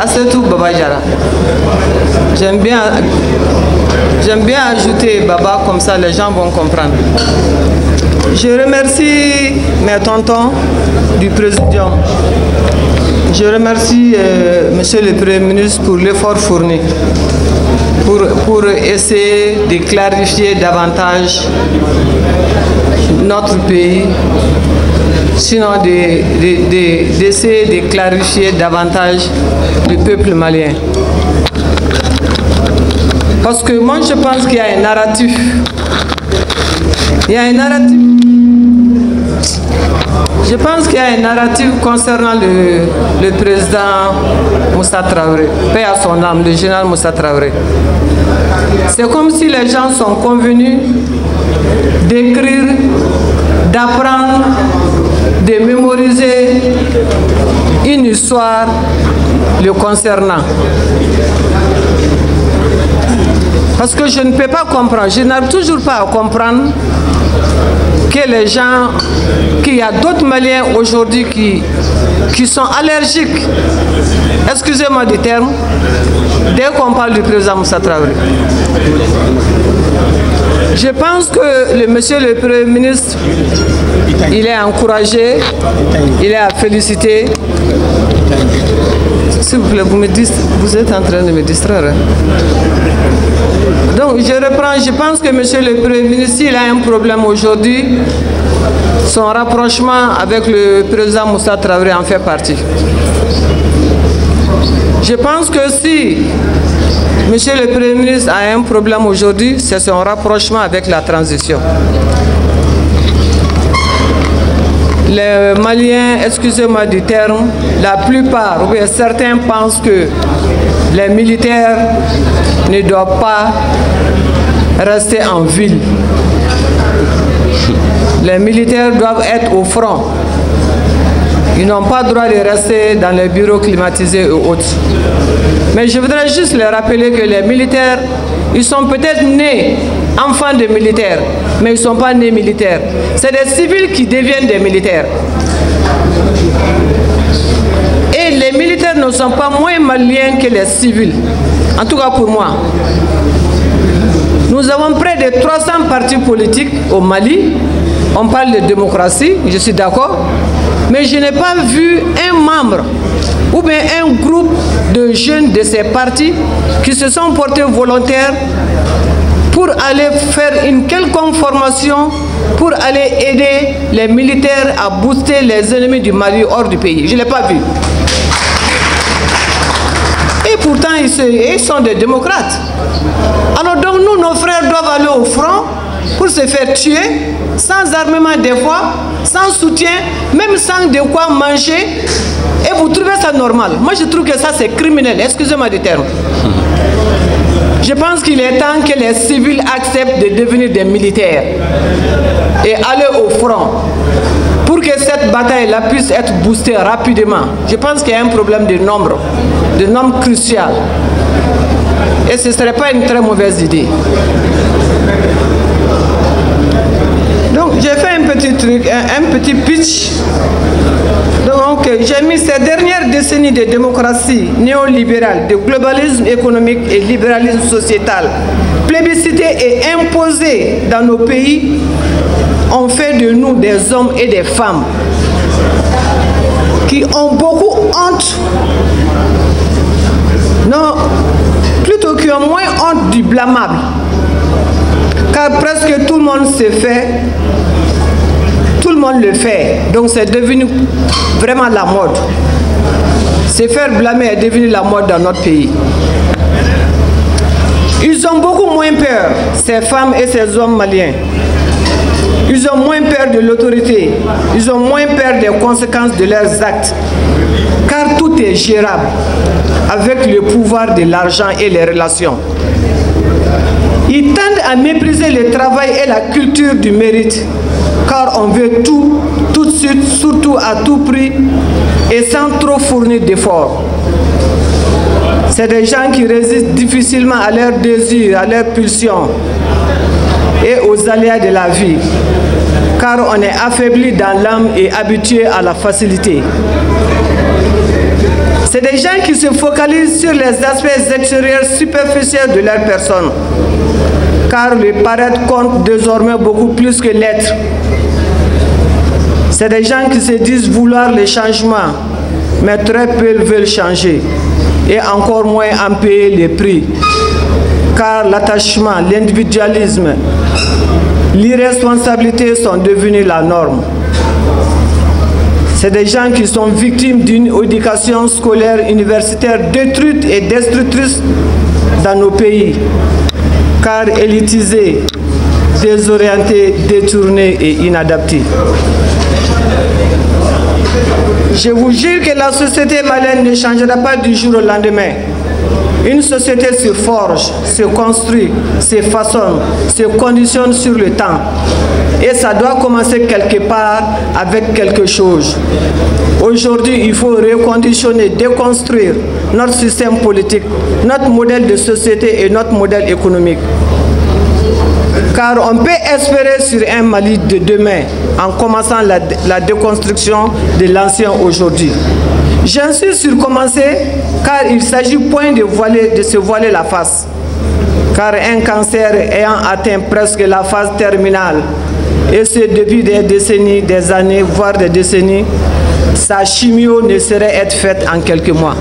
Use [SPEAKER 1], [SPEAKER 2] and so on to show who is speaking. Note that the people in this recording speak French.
[SPEAKER 1] Assetou Baba Diarra. J'aime bien ajouter Baba, comme ça les gens vont comprendre. Je remercie mes tontons du Présidium. Je remercie Monsieur le Premier ministre pour l'effort fourni pour essayer de clarifier davantage notre pays, sinon d'essayer de clarifier davantage le peuple malien. Parce que moi je pense qu'il y a un narratif. Il y a un narratif. Je pense qu'il y a un narratif concernant le président Moussa Traoré, paix à son âme, le général Moussa Traoré. C'est comme si les gens sont convenus d'écrire, d'apprendre, de mémoriser une histoire le concernant. Parce que je ne peux pas comprendre, je n'arrive toujours pas à comprendre que les gens, qu'il y a d'autres Maliens aujourd'hui qui sont allergiques, excusez-moi du terme, dès qu'on parle du président Moussa Traoré. Je pense que monsieur le Premier ministre, il est encouragé, il est à féliciter. S'il vous plaît, vous êtes en train de me distraire. Hein? Donc, je reprends. Je pense que monsieur le Premier ministre, s'il a un problème aujourd'hui, son rapprochement avec le président Moussa Traoré en fait partie. Je pense que si monsieur le Premier ministre a un problème aujourd'hui, c'est son rapprochement avec la transition. Les Maliens, excusez-moi du terme, la plupart, ou bien certains pensent que les militaires ne doivent pas rester en ville. Les militaires doivent être au front. Ils n'ont pas le droit de rester dans les bureaux climatisés et autres. Mais je voudrais juste les rappeler que les militaires, ils sont peut-être nés enfants de militaires, mais ils ne sont pas nés militaires. C'est des civils qui deviennent des militaires. Et les militaires ne sont pas moins maliens que les civils. En tout cas pour moi. Nous avons près de 300 partis politiques au Mali. On parle de démocratie, je suis d'accord. Mais je n'ai pas vu un membre ou bien un groupe de jeunes de ces partis qui se sont portés volontaires pour aller faire une quelconque formation, pour aller aider les militaires à booster les ennemis du Mali hors du pays. Je ne l'ai pas vu. Et pourtant, ils sont des démocrates. Alors donc, nous, nos frères doivent aller au front pour se faire tuer, sans armement des fois, sans soutien, même sans de quoi manger. Et vous trouvez ça normal? Moi, je trouve que ça, c'est criminel. Excusez-moi du terme. Je pense qu'il est temps que les civils acceptent de devenir des militaires et aller au front pour que cette bataille-là puisse être boostée rapidement. Je pense qu'il y a un problème de nombre crucial. Et ce ne serait pas une très mauvaise idée. Donc, j'ai fait un petit truc, un petit pitch. Donc, j'ai mis ces dernières décennies de démocratie néolibérale, de globalisme économique et libéralisme sociétal, plébiscité et imposé dans nos pays, ont fait de nous des hommes et des femmes qui ont beaucoup honte. Non, plutôt qui ont moins honte du blâmable. Car presque tout le monde se fait, tout le monde le fait. Donc c'est devenu vraiment la mode. Se faire blâmer est devenu la mode dans notre pays. Ils ont beaucoup moins peur, ces femmes et ces hommes maliens. Ils ont moins peur de l'autorité. Ils ont moins peur des conséquences de leurs actes. Car tout est gérable avec le pouvoir de l'argent et les relations. Ils tendent à mépriser le travail et la culture du mérite, car on veut tout de suite, surtout à tout prix, et sans trop fournir d'efforts. C'est des gens qui résistent difficilement à leurs désirs, à leurs pulsions et aux aléas de la vie, car on est affaibli dans l'âme et habitué à la facilité. C'est des gens qui se focalisent sur les aspects extérieurs superficiels de leur personne. Car le paraître compte désormais beaucoup plus que l'être. C'est des gens qui se disent vouloir le changement, mais très peu veulent changer. Et encore moins en payer les prix. Car l'attachement, l'individualisme, l'irresponsabilité sont devenus la norme. C'est des gens qui sont victimes d'une éducation scolaire universitaire détruite et destructrice dans nos pays. Car élitisés, désorientés, détournés et inadaptés. Je vous jure que la société malienne ne changera pas du jour au lendemain. Une société se forge, se construit, se façonne, se conditionne sur le temps. Et ça doit commencer quelque part avec quelque chose. Aujourd'hui, il faut reconditionner, déconstruire notre système politique, notre modèle de société et notre modèle économique. Car on peut espérer sur un Mali de demain en commençant la déconstruction de l'ancien aujourd'hui. J'insiste sur commencer car il s'agit point de se voiler la face. Car un cancer ayant atteint presque la phase terminale, et ce depuis des décennies, des années, voire des décennies, sa chimio ne saurait être faite en quelques mois.